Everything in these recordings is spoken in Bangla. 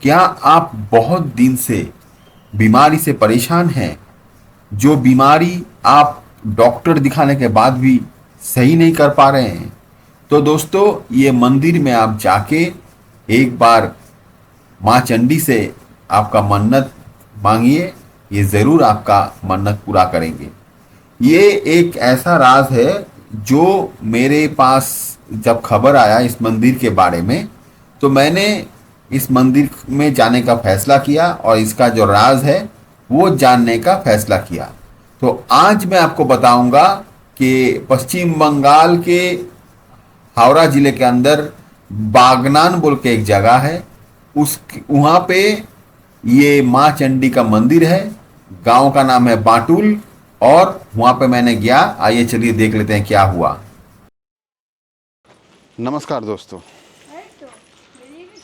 क्या आप बहुत दिन से बीमारी से परेशान हैं? जो बीमारी आप डॉक्टर दिखाने के बाद भी सही नहीं कर पा रहे हैं? तो दोस्तों, ये मंदिर में आप जाके एक बार माँ चंडी से आपका मन्नत मांगिए। ये ज़रूर आपका मन्नत पूरा करेंगे। ये एक ऐसा राज है जो मेरे पास जब खबर आया इस मंदिर के बारे में, तो मैंने इस मंदिर में जाने का फैसला किया और इसका जो राज है वो जानने का फैसला किया। तो आज मैं आपको बताऊंगा कि पश्चिम बंगाल के हावड़ा जिले के अंदर बागनान बोल के एक जगह है, उस वहाँ पे ये माँ चंडी का मंदिर है। गांव का नाम है बाटुल और वहाँ पे मैंने गया। आइए चलिए देख लेते हैं क्या हुआ। नमस्कार दोस्तों,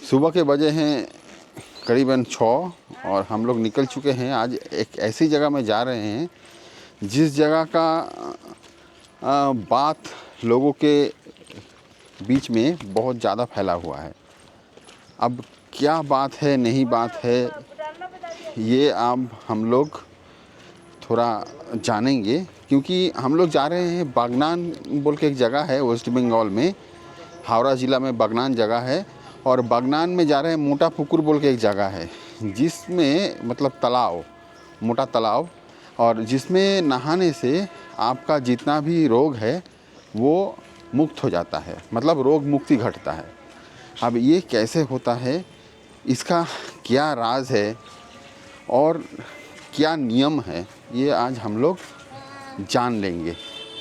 सुबह के बजे हैं करीबन 6 और हम लोग निकल चुके हैं। आज एक ऐसी जगह में जा रहे हैं जिस जगह का बात लोगों के बीच में बहुत ज़्यादा फैला हुआ है। अब क्या बात है, नहीं बात है, ये अब हम लोग थोड़ा जानेंगे, क्योंकि हम लोग जा रहे हैं बागनान बोल के एक जगह है वेस्ट बंगाल में, हावड़ा ज़िला में बागनान जगह है। और बागनान में जा रहे हैं मोटा पुकुर बोल के एक जगह है जिसमें मतलब तालाब, मोटा तालाब, और जिसमें नहाने से आपका जितना भी रोग है वो मुक्त हो जाता है, मतलब रोग मुक्ति घटता है। अब ये कैसे होता है, इसका क्या राज है और क्या नियम है, ये आज हम लोग जान लेंगे।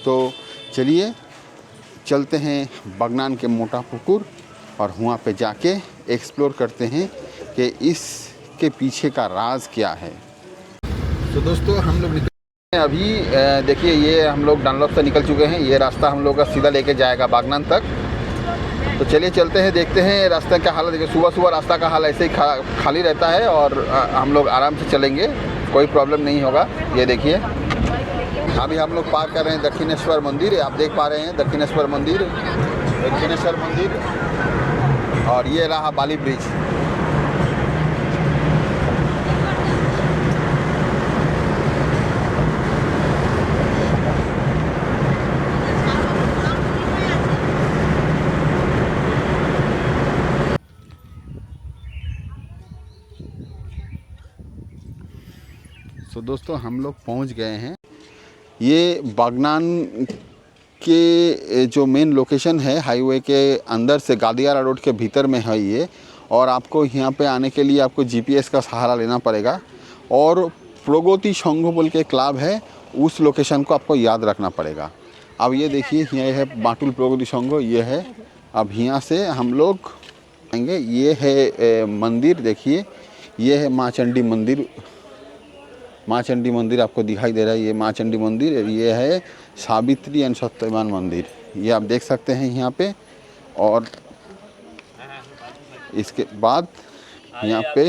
तो चलिए चलते हैं बागनान के मोटा पुकुर और वहाँ पे जाके एक्सप्लोर करते हैं कि इसके पीछे का राज क्या है। तो दोस्तों हम लोग निकल अभी देखिए, ये हम लोग डनलॉप से निकल चुके हैं। ये रास्ता हम लोग का सीधा लेके जाएगा बागनान तक। तो चलिए चलते हैं, देखते हैं रास्ते का हाल। देखिए सुबह सुबह रास्ता का हाल ऐसे ही खाली रहता है और हम लोग आराम से चलेंगे, कोई प्रॉब्लम नहीं होगा। ये देखिए अभी हम लोग पार कर रहे हैं दक्षिणेश्वर मंदिर। आप देख पा रहे हैं दक्षिणेश्वर मंदिर, दक्षिणेश्वर मंदिर, और ये रहा बाली ब्रिज। तो दोस्तों हम लोग पहुंच गए हैं। ये बागनान के जो मेन लोकेशन है हाईवे के अंदर से गादियारा रोड के भीतर में है ये। और आपको यहाँ पे आने के लिए आपको जीपीएस का सहारा लेना पड़ेगा। और प्रगति संघ बोल के क्लब है, उस लोकेशन को आपको याद रखना पड़ेगा। अब ये देखिए, ये है बाटुल प्रगति संघ, ये है। अब यहाँ से हम लोग आएंगे। ये है मंदिर, देखिए ये है माँ चंडी मंदिर। माँ चंडी मंदिर आपको दिखाई दे रहा है, ये माँ चंडी मंदिर। ये है सावित्री एंड सत्यवान मंदिर, ये आप देख सकते हैं यहाँ पे। और इसके बाद यहाँ पे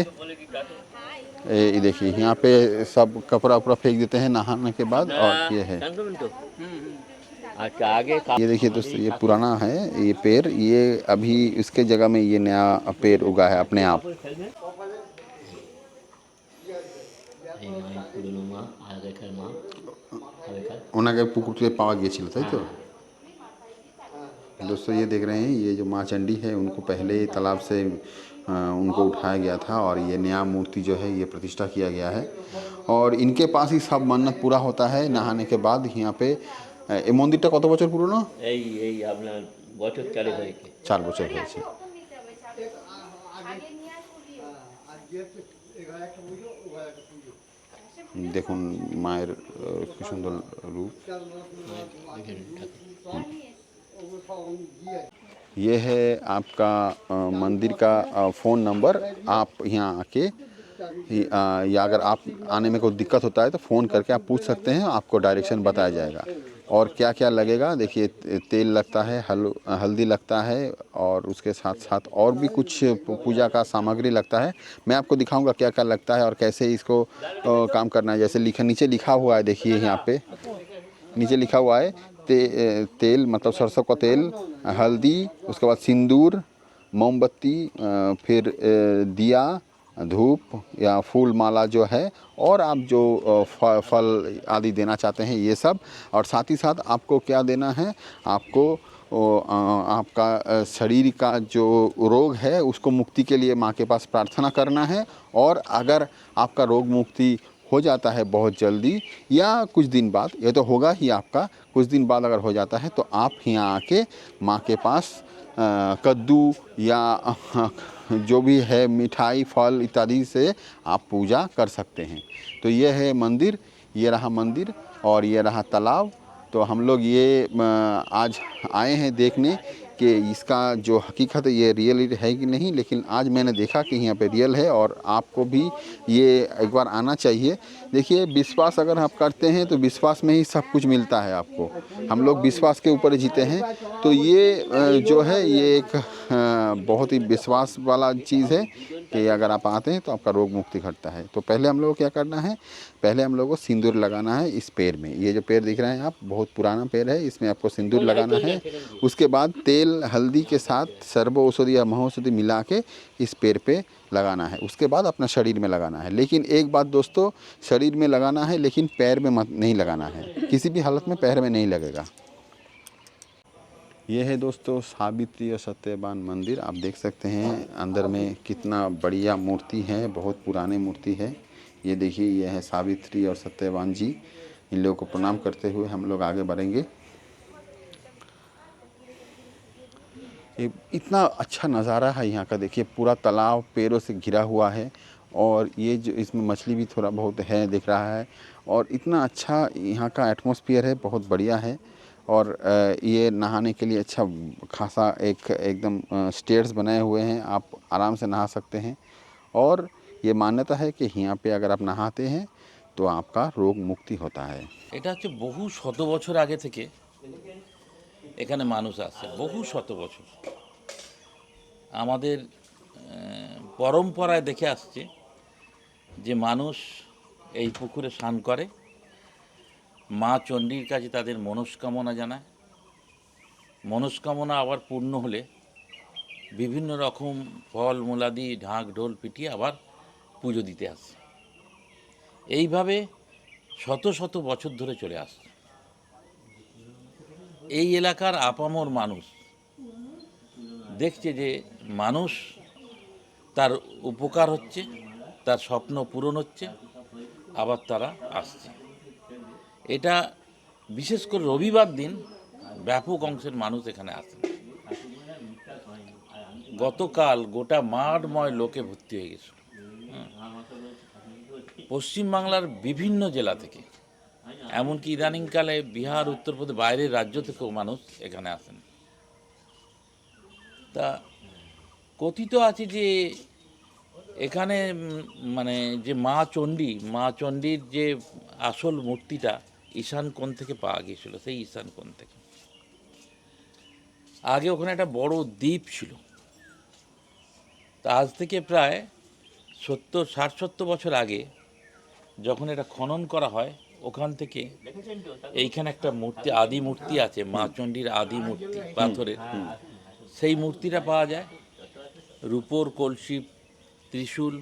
ये देखिए, यहाँ पे सब कपड़ा उपड़ा फेंक देते हैं नहाने के बाद। और ये है, ये देखिए दोस्तों, ये पुराना है ये पेड़, ये अभी इसके जगह में ये नया पेड़ उगा है अपने आप। ওনাকে পুকুর থেকে পাওয়া গিয়েছিল, তাই তো? दोस्तों ये देख रहे हैं, ये जो माँ चंडी है उनको पहले तालाब से उनको उठाया गया था और ये नया मूर्ति जो है ये प्रतिष्ठा किया गया है। और इनके पास ही सब मन्नत पूरा होता है नहाने के बाद। यहाँ पे এই মন্দিরটা কত বছর পুরনো? এই এই আপনার বছর 4 হয়েছে। 4 বছর হয়েছে। দেখুন মায়ের কি সুন্দর রূপ। ये है आपका मंदिर का फ़ोन नंबर। आप यहाँ आके या अगर आप आने में कोई दिक्कत होता है तो फ़ोन करके आप पूछ सकते हैं, आपको डायरेक्शन बताया जाएगा। और क्या क्या लगेगा, देखिए तेल लगता है, हल्दी लगता है, और उसके साथ साथ और भी कुछ पूजा का सामग्री लगता है। मैं आपको दिखाऊंगा क्या क्या लगता है और कैसे इसको काम करना है। जैसे नीचे लिखा हुआ है, देखिए यहाँ पे नीचे लिखा हुआ है तेल मतलब सरसों का तेल, हल्दी, उसके बाद सिंदूर, मोमबत्ती, फिर दिया धूप या फूल माला जो है, और आप जो फल आदि देना चाहते हैं ये सब। और साथ ही साथ आपको क्या देना है, आपको आपका शरीर का जो रोग है उसको मुक्ति के लिए माँ के पास प्रार्थना करना है। और अगर आपका रोग मुक्ति हो जाता है बहुत जल्दी या कुछ दिन बाद, ये तो होगा ही आपका, कुछ दिन बाद अगर हो जाता है तो आप यहाँ आके माँ के पास कद्दू या जो भी है मिठाई फल इत्यादि से आप पूजा कर सकते हैं। तो ये है मंदिर, ये रहा मंदिर और ये रहा तालाब। तो हम लोग ये आज आए हैं देखने कि इसका जो हकीकत है ये रियल है कि नहीं, लेकिन आज मैंने देखा कि यहाँ पे रियल है और आपको भी ये एक बार आना चाहिए। देखिए, विश्वास अगर आप करते हैं तो विश्वास में ही सब कुछ मिलता है आपको। हम लोग विश्वास के ऊपर जीते हैं, तो ये जो है ये एक बहुत ही विश्वास वाला चीज़ है कि अगर आप आते हैं तो आपका रोग मुक्ति घटता है। तो पहले हम लोग को क्या करना है, पहले हम लोग को सिंदूर लगाना है इस पैर में। ये जो पैर दिख रहे हैं आप, बहुत पुराना पैर है, इसमें आपको सिंदूर लगाना है। उसके बाद तेल हल्दी के साथ सर्व औषधि या महौषधि मिला के इस पैर पे लगाना है। उसके बाद अपना शरीर में लगाना है। लेकिन एक बात दोस्तों, शरीर में लगाना है लेकिन पैर में मत नहीं लगाना है, किसी भी हालत में पैर में नहीं लगेगा। ये है दोस्तों सावित्री और सत्यवान मंदिर। आप देख सकते हैं अंदर में कितना बढ़िया मूर्ति है, बहुत पुरानी मूर्ति है। ये देखिए, ये है सावित्री और सत्यवान जी। इन लोगों को प्रणाम करते हुए हम लोग आगे बढ़ेंगे। ये इतना अच्छा नज़ारा है यहाँ का, देखिए पूरा तालाब पेड़ों से घिरा हुआ है और ये जो इसमें मछली भी थोड़ा बहुत है दिख रहा है। और इतना अच्छा यहाँ का एटमॉस्फेयर है, बहुत बढ़िया है। और ये नहाने के लिए अच्छा खासा एकदम स्टेयर्स बनाए हुए हैं, आप आराम से नहा सकते हैं। और ये मान्यता है कि यहाँ पे अगर आप नहाते हैं तो आपका रोग मुक्ति होता है। এটা হচ্ছে বহু শত বছর আগে থেকে এখানে মানুষ আসছে, বহু শত বছর। আমাদের পরম্পরায় দেখে আসছে যে মানুষ এই পুকুরে স্নান করে, মা চণ্ডীর কাছে তাদের মনস্কামনা জানায়। মনস্কামনা আবার পূর্ণ হলে বিভিন্ন রকম ফল মূলাদি ঢাক ঢোল পিটিয়ে আবার পুজো দিতে আসে। এইভাবে শত শত বছর ধরে চলে আসছে। এই এলাকার আপামর মানুষ দেখছে যে মানুষ তার উপকার হচ্ছে, তার স্বপ্ন পূরণ হচ্ছে, আবার তারা আসছে। এটা বিশেষ করে রবিবার দিন ব্যাপক অংশের মানুষ এখানে আসে। গতকাল গোটা মাঠময় লোকে ভর্তি হয়ে গেছে। পশ্চিমবাংলার বিভিন্ন জেলা থেকে, এমনকি ইদানিংকালে বিহার উত্তরপ্রদেশ বাইরের রাজ্য থেকেও মানুষ এখানে আসেন। তা কথিত আছে যে এখানে মানে যে মা চণ্ডীর যে আসল মূর্তিটা ঈশান কোণ থেকে পাওয়া গিয়েছিল, সেই ঈশান কোণ থেকে। আগে ওখানে একটা বড় দ্বীপ ছিল। তা আজ থেকে প্রায় 60-70 বছর আগে যখন এটা খনন করা হয়, ওখান থেকে এইখানে একটা মূর্তি, আদি মূর্তি আছে, মা চণ্ডীর আদি মূর্তি পাথরের, সেই মূর্তিটা পাওয়া যায়। রূপোর কলসি, ত্রিশূল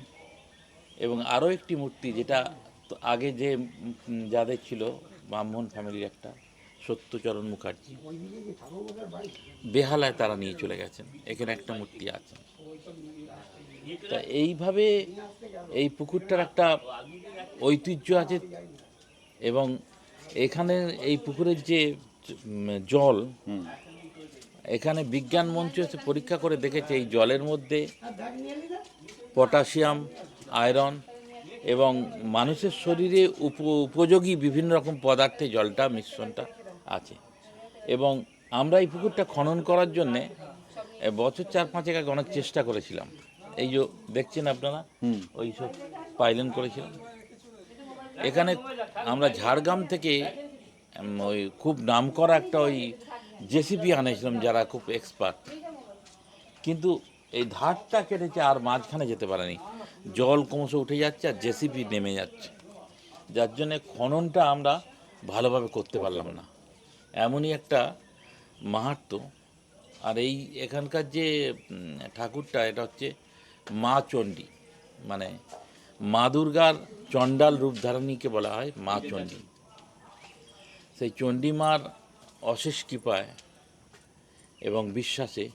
এবং আরও একটি মূর্তি, যেটা আগে যে যাদের ছিল ব্রাহ্মণ ফ্যামিলির একটা, সত্যচরণ মুখার্জি, বেহালায় তারা নিয়ে চলে গেছেন। এখানে একটা মূর্তি আছে। তা এইভাবে এই পুকুরটার একটা ঐতিহ্য আছে। এবং এখানে এই পুকুরের যে জল, এখানে বিজ্ঞান মঞ্চ এসে পরীক্ষা করে দেখেছে এই জলের মধ্যে পটাশিয়াম, আয়রন এবং মানুষের শরীরে উপযোগী বিভিন্ন রকম পদার্থে জলটা মিশ্রণটা আছে। এবং আমরা এই পুকুরটা খনন করার জন্যে বছর 4-5 আগে অনেক চেষ্টা করেছিলাম। এই যে দেখছেন আপনারা, ওই সব পাইলেন করেছিলাম। এখানে আমরা ঝাড়গ্রাম থেকে ওই খুব নামকরা একটা ওই জেসিপি আনেছিলাম, যারা খুব এক্সপার্ট, কিন্তু এই ধারটা কেটেছে আর মাঝখানে যেতে পারেনি। জল ক্রমশ উঠে যাচ্ছে আর জেসিপি নেমে যাচ্ছে, যার জন্যে খননটা আমরা ভালোভাবে করতে পারলাম না। এমনই একটা মাহাত্ম্য। আর এই এখানকার যে ঠাকুরটা, এটা হচ্ছে মা চণ্ডী। মানে মা দুর্গার চণ্ডাল রূপ ধারণীকে বলা হয় মা চণ্ডী। সেই চণ্ডী মার অশেষ কৃপায় এবং বিশ্বাসে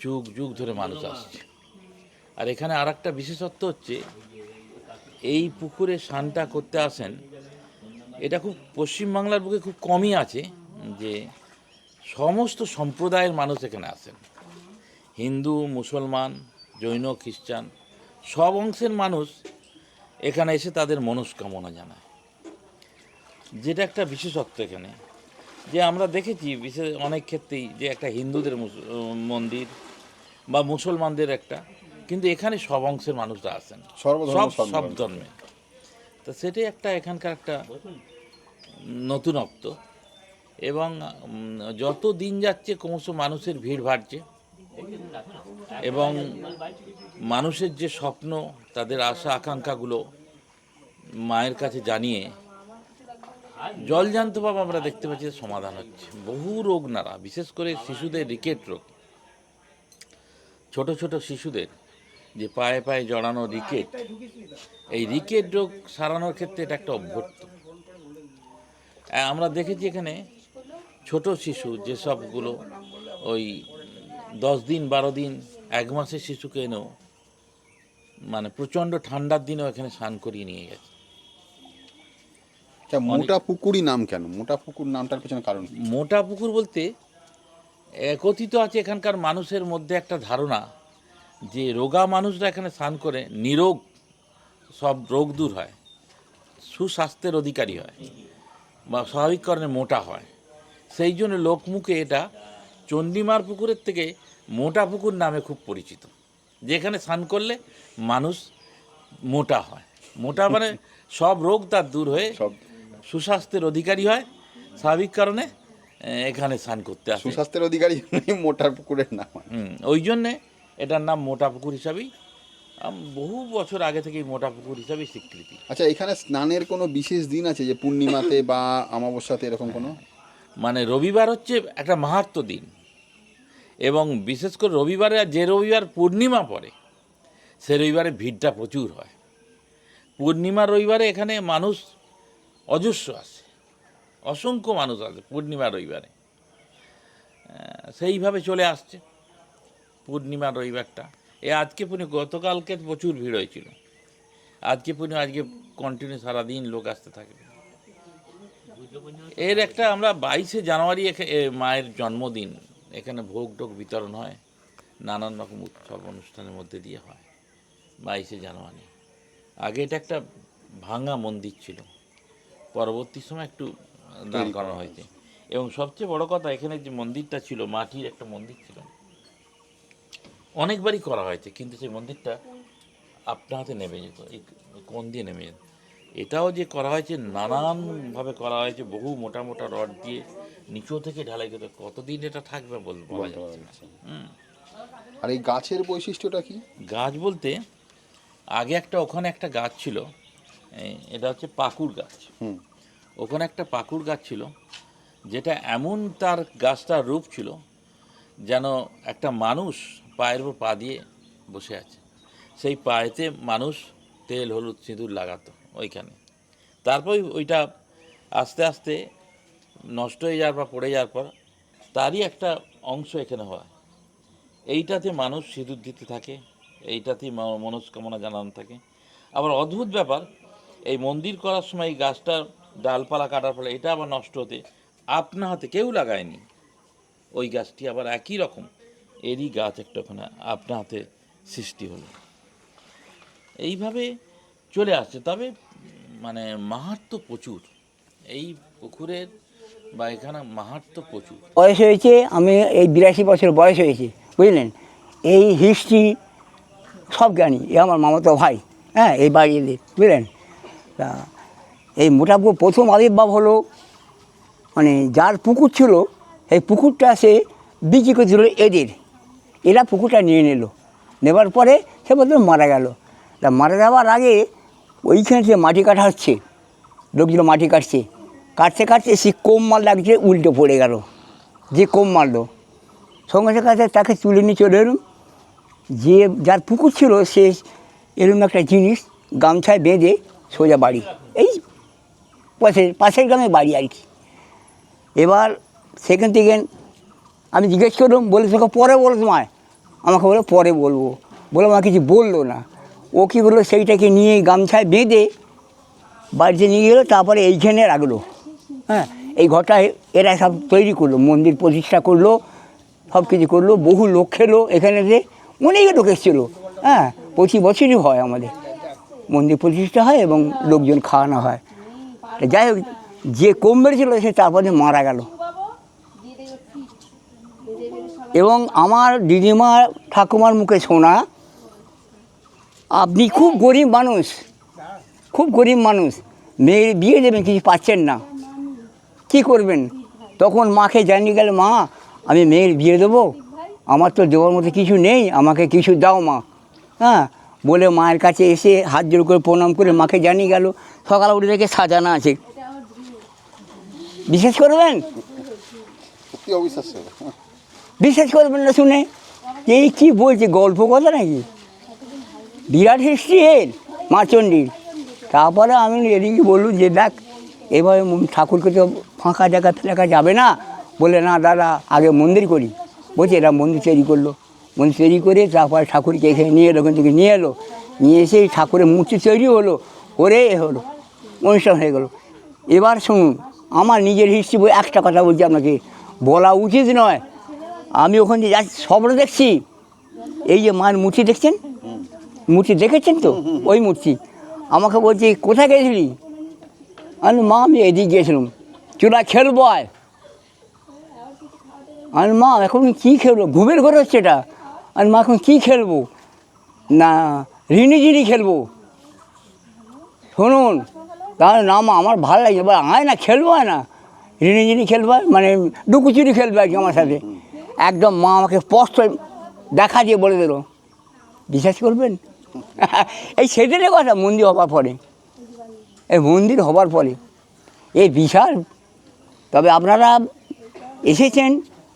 যুগ যুগ ধরে মানুষ আসছে। আর এখানে আর একটা বিশেষত্ব হচ্ছে, এই পুকুরে স্নানটা করতে আসেন, এটা খুব পশ্চিমবাংলার বুকে খুব কমই আছে যে সমস্ত সম্প্রদায়ের মানুষ এখানে আসেন। হিন্দু, মুসলমান, জৈন, খ্রিস্টান সব অংশের মানুষ এখানে এসে তাদের মনস্কামনা জানায়, যেটা একটা বিশেষত্ব এখানে। যে আমরা দেখেছি বিশেষ অনেক ক্ষেত্রেই যে একটা হিন্দুদের মন্দির বা মুসলমানদের একটা, কিন্তু এখানে সব অংশের মানুষরা আসেন, সব ধর্মে। তো সেটাই একটা এখানকার একটা নতুনত্ব। এবং যত দিন যাচ্ছে ক্রমশ মানুষের ভিড় বাড়ছে এবং মানুষের যে স্বপ্ন, তাদের আশা আকাঙ্ক্ষাগুলো মায়ের কাছে জানিয়ে জলজান্তভাবে আমরা দেখতে পাচ্ছি যে সমাধান হচ্ছে। বহু রোগ নাড়া, বিশেষ করে শিশুদের রিকেট রোগ, ছোট ছোট শিশুদের যে পায়ে পায়ে জড়ানো রিকেট, এই রিকেট রোগ সারানোর ক্ষেত্রে এটা একটা অভ্যর্থ। আমরা দেখেছি এখানে ছোট শিশু যেসবগুলো ওই 10 দিন 12 দিন 1 মাসের শিশুকে এনেও মানে প্রচণ্ড ঠান্ডার দিনেও এখানে স্নান করিয়ে নিয়ে গেছে। মোটা পুকুরই নাম কেন? মোটা পুকুর নামটার পেছনে কারণ? মোটা পুকুর বলতে কথিত আছে এখানকার মানুষের মধ্যে একটা ধারণা যে রোগা মানুষরা এখানে স্নান করে নিরোগ, সব রোগ দূর হয়, সুস্বাস্থ্যের অধিকারী হয় বা স্বাভাবিক কারণে মোটা হয়। সেই জন্য লোকমুখে এটা চণ্ডীমার পুকুরের থেকে মোটা পুকুর নামে খুব পরিচিত, যেখানে স্নান করলে মানুষ মোটা হয়। মোটা মানে সব রোগ তার দূর হয়ে সব সুস্বাস্থ্যের অধিকারী হয়, স্বাভাবিক কারণে এখানে স্নান করতে আসে। সুস্বাস্থ্যের অধিকারী মোটা পুকুরের নাম। ওই জন্যে এটার নাম মোটা পুকুর হিসাবেই বহু বছর আগে থেকেই মোটা পুকুর হিসাবেই স্বীকৃতি। আচ্ছা, এখানে স্নানের কোনো বিশেষ দিন আছে যে পূর্ণিমাতে বা অমাবস্যাতে এরকম কোনো? মানে রবিবার হচ্ছে একটা মাহাত্ম্য দিন, এবং বিশেষ করে রবিবারে, যে রবিবার পূর্ণিমা পড়ে সে রবিবারে ভিড়টা প্রচুর হয়। পূর্ণিমা রবিবারে এখানে মানুষ অজস্র আসে, অসংখ্য মানুষ আসে পূর্ণিমা রবিবারে। সেইভাবে চলে আসছে পূর্ণিমা রবিবারটা। আজকে গতকালকে প্রচুর ভিড় হয়েছিল, আজকে কন্টিনিউ সারাদিন লোক আসতে থাকে। এর একটা আমরা 22শে জানুয়ারি মায়ের জন্মদিন, এখানে ভোগ টোগ বিতরণ হয়, নানান রকম উৎসব অনুষ্ঠানের মধ্যে দিয়ে হয় 22শে জানুয়ারি। আগে এটা একটা ভাঙা মন্দির ছিল, পরবর্তী সময় একটু দান করা হয়েছে। এবং সবচেয়ে বড় কথা, এখানে যে মন্দিরটা ছিল, মাটির একটা মন্দির ছিল, অনেকবারই করা হয়েছে, কিন্তু সেই মন্দিরটা আপনা হাতে নেমে যেত, এই কোণ দিয়ে নেমে যেত। এটাও যে করা হয়েছে, নানানভাবে করা হয়েছে, বহু মোটা মোটা রড দিয়ে নিচু থেকে ঢালাই করতে, কতদিন এটা থাকবে বলা যাচ্ছে না। আর এই গাছের বৈশিষ্ট্যটা কি? গাছ বলতে আগে ওখানে একটা গাছ ছিল, এটা হচ্ছে পাকুড় গাছ। ওখানে একটা পাকুড় গাছ ছিল, যেটা এমন তার গাছটার রূপ ছিল যেন একটা মানুষ পায়ের উপর পা দিয়ে বসে আছে। সেই পায়েতে মানুষ তেল হলুদ সিঁদুর লাগাতো ওইখানে। তারপর ওইটা আস্তে আস্তে নষ্ট হয়ে যাওয়ার পর, পড়ে যাওয়ার পর তারই একটা অংশ এখানে হয়। এইটাতে মানুষ সিঁদুর দিতে থাকে, এইটাতেই মনস্কামনা জানানো থাকে। আবার অদ্ভুত ব্যাপার, এই মন্দির করার সময় এই গাছটার ডালপালা কাটার ফলে এটা আবার নষ্ট হতে আপনা হাতে, কেউ লাগায়নি ওই গাছটি, আবার একই রকম এরই গাছ একটা ওখানে আপনা হাতে সৃষ্টি হলো। এইভাবে চলে আসছে। তবে মানে মাহাত্ম্য প্রচুর এই পুকুরের, বা এখানে মাহাত্ম্য প্রচুর। বয়স হয়েছে, আমি এই 82 বছর বয়স হয়েছে, বুঝলেন। এই হিস্ট্রি সব জানি, এ আমার মামাতো ভাই, হ্যাঁ, এই বাড়িতে, বুঝলেন। তা এই মোটাপুকুর প্রথম আবির্ভাব হলো, মানে যার পুকুর ছিল এই পুকুরটা সে বিক্রি করেছিল এরা পুকুরটা নিয়ে নিল, নেবার পরে সে বলতে মারা গেল। তা মারা যাওয়ার আগে ওইখানে সে মাটি কাটা হচ্ছে, লোকগুলো মাটি কাটছে, কাটতে কাটতে সে কোম মাল লাগছে, উল্টে পড়ে গেল। যে কোম মারলো সঙ্গে সঙ্গে তাকে তুলে নিয়ে চলে এলুম। যে যার পুকুর ছিল সে এরকম একটা জিনিস গামছায় বেঁধে সোজা বাড়ি, এই পাশের গ্রামে বাড়ি আর কি। এবার সেখান থেকে আমি জিজ্ঞেস করলাম, বলে তোকে পরে বলো তোমায়, আমাকে বলে পরে বলবো, বলে আমার কিছু বললো না। ও কী করলো, সেইটাকে নিয়ে গামছায় বেঁধে বাড়িতে নিয়ে গেলো, তারপরে এইখানে রাখলো। হ্যাঁ, এই ঘরটা এরা সব তৈরি করলো, মন্দির প্রতিষ্ঠা করলো, সব কিছু করলো, বহু লোক খেলো এখানে, যে অনেক লোক এসেছিলো। হ্যাঁ, প্রতি বছরই হয় আমাদের মন্দির প্রতিষ্ঠা হয় এবং লোকজন খাওয়ানো হয়। যাই হোক, যে কম বেড়েছিল সে তারপরে মারা গেল। এবং আমার দিদিমা ঠাকুমার মুখে শোনা, আপনি খুব গরিব মানুষ, খুব গরিব মানুষ, মেয়ের বিয়ে দেবেন, কিছু পাচ্ছেন না, কী করবেন? তখন মাকে জানিয়ে গেল, মা আমি মেয়ের বিয়ে দেবো, আমার তো দেওয়ার মতো কিছু নেই, আমাকে কিছু দাও মা। হ্যাঁ, বলে মায়ের কাছে এসে হাত জোড় করে প্রণাম করে মাকে জানিয়ে গেল। সকালে উঠে দেখে সাজানো আছে। বিশ্বাস করবেন? সত্যি অবিশ্বাস্য। বিশ্বাস করবেন না শুনে, যে এই কী বলছে, গল্প কথা নাকি? বিরাট হিস্ট্রি এর মা চণ্ডীর। তারপরে আমি এদিকে বললুম যে দেখ, এভাবে ঠাকুরকে তো ফাঁকা জায়গা ফেলাকা যাবে না। বলে না দাদা, আগে মন্দির করি। বলছে এরা মন্দির তৈরি করলো, মন্দির তৈরি করে তারপরে ঠাকুরকে এখানে নিয়ে এলো, ওখান থেকে নিয়ে এলো, নিয়ে এসে ঠাকুরের মূর্তি তৈরি হলো, করে হলো, অনুষ্ঠান হয়ে গেলো। এবার শুনুন, আমার নিজের হিস্ট্রি বই একটা কথা বলছি আপনাকে, বলা উচিত নয়। আমি ওখানে যাচ্ছি, সবটা দেখছি। এই যে মায়ের মূর্তি দেখছেন, মূর্তি দেখেছেন তো, ওই মূর্তি। আমাকে বলছে কোথায় গেছিলি? আমি মা আমি এদিকে গিয়েছিলাম, চুলা খেলবো আয়। আমি মা এখন কী খেলবো, ঘুমের ঘরে হচ্ছে এটা। আর মা এখন কী খেলবো? না রিনিঝিনি খেলবো। শুনুন, তাহলে না মা আমার ভালো লাগছে, এবার আয় না খেলবো, হয় না রিনিঝিনি খেলবো, মানে লুকোচুরি খেলবে আর কি আমার সাথে। একদম মা আমাকে স্পষ্ট দেখা দিয়ে বলে দিল। বিশ্বাস করবেন? এই সেদিনের কথা, মন্দির হবার পরে, এই মন্দির হবার পরে এই বিশাল। তবে আপনারা এসেছেন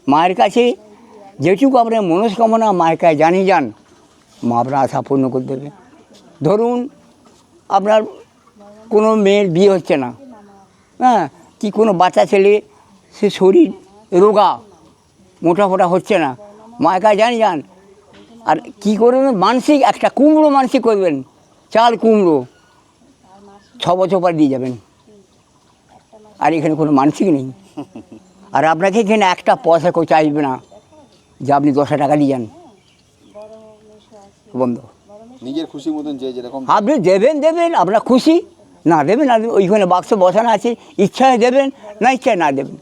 মায়ের কাছে, যেটুকু আপনার মনস্কামনা মায়ের কাছে জানিয়ে যান, মা আপনার আশা পূর্ণ করে দেবে। ধরুন আপনার কোনো মেয়ের বিয়ে হচ্ছে না, হ্যাঁ, কি কোনো বাচ্চা ছেলে সে শরীর রোগা, মোটা ফোটা হচ্ছে না, মায়ের কাছে জানিয়ে যান। আর কী করবেন, মানসিক একটা কুমড়ো মানসিক করবেন, চাল কুমড়ো 6 বছর পর দিয়ে যাবেন। আর এখানে কোনো মানসিক নেই। আর আপনাকে এখানে একটা পয়সা কেউ চাইবে না যে আপনি 10 টাকা দিয়ে যান, বন্ধ। নিজের খুশি মতন যে যেরকম আপনি দেবেন দেবেন, আপনার খুশি, না দেবেন আর ওইখানে বাক্স বসানো আছে, ইচ্ছায় দেবেন, না ইচ্ছায় না দেবেন।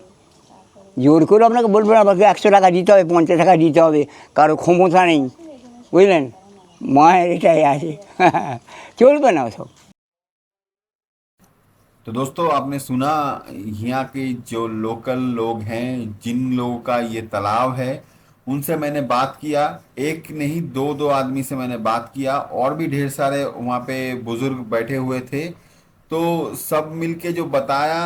জোর করে আপনাকে বলবেন আপনাকে 100 টাকা দিতে হবে, 50 টাকা দিতে হবে, কারো ক্ষমতা নেই, বুঝলেন? মায়ের এটাই আছে, চলবে না ওসব। तो दोस्तों आपने सुना, यहाँ के जो लोकल लोग हैं, जिन लोगों का ये तालाब है, उनसे मैंने बात किया। एक नहीं, दो आदमी से मैंने बात किया, और भी ढेर सारे वहाँ पे बुजुर्ग बैठे हुए थे। तो सब मिलके जो बताया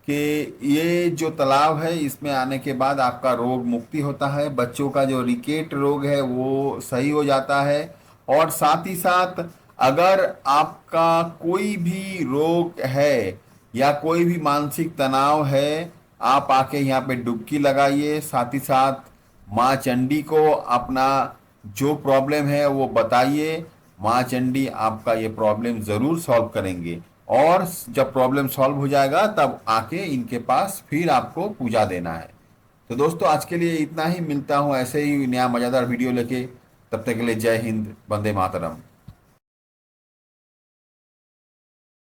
कि ये जो तालाब है, इसमें आने के बाद आपका रोग मुक्ति होता है, बच्चों का जो रिकेट रोग है वो सही हो जाता है, और साथ ही साथ अगर आपका कोई भी रोग है या कोई भी मानसिक तनाव है, आप आके यहाँ पे डुबकी लगाइए। साथ ही साथ माँ चंडी को अपना जो प्रॉब्लम है वो बताइए, माँ चंडी आपका ये प्रॉब्लम ज़रूर सॉल्व करेंगे। और जब प्रॉब्लम सॉल्व हो जाएगा तब आके इनके पास फिर आपको पूजा देना है। तो दोस्तों आज के लिए इतना ही, मिलता हूँ ऐसे ही नया मज़ेदार वीडियो लेके। तब तक के लिए जय हिंद, वंदे मातरम।